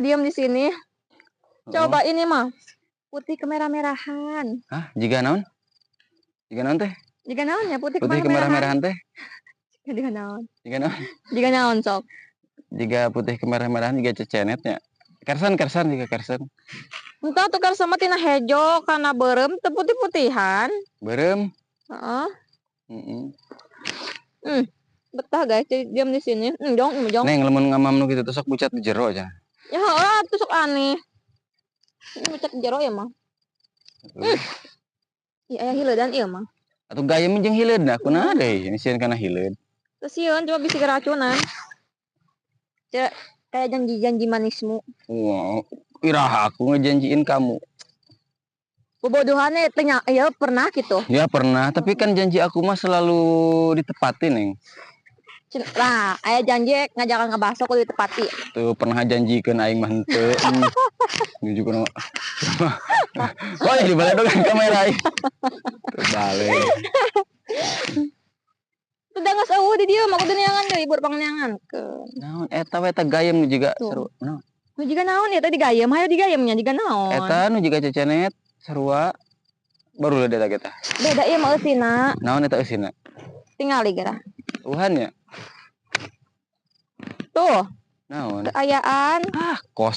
Diam di sini. Coba ini mah putih kemerah-merahan. Hah? Jika naon? Jika naon teh? Jika naon ya putih kemerah-merahan teh? Jika naon? Jika naon? Jika naon sok? Jika putih kemerah-merahan juga cecenetnya. Kersan jika kersan. Entah tukar sama tina hejo karena berem teu putih-putihan. Berem? Heeh. Heeh. Betah guys, diam di sini. Jong. Neng lamun ngamam nu kitu sok bucat di jero aja. Ya orang tuh sok aneh. Ini bucat di jero ya mah. Iya aya hileudan ieu mah. Atuh gayem jeung hileudna kunaha deui? Sieun kana hileud. Teu sieun coba bisi keracunan. Kayak janji-janji manismu. Wow, iraha aku ngejanjiin kamu. Bobodohannya tanya, ya pernah gitu. Ya pernah, tapi kan janji aku mah selalu ditepati, Neng. Nah, aya janji ngajakan ngebaso kudu ditepati. Tuh pernah janjikeun aing mah henteu. Nu juga mah. Wah, dibalik dong kamera aing. Terbalik. Udah geus eueuh di dieu mah kudu neangan deui bur pangneangankeun. Naon eta we eta gayem nu juga seru. Naon? Nu juga naon ya tadi gayem, hayu digayemnya juga naon. Eta nu juga cecenet sarua. Baru ada eta. Beda ieu mah eusina. Naon eta eusina? Tingali gerah. Tuhan ya. Tuh. Naon? Keayaan. Kos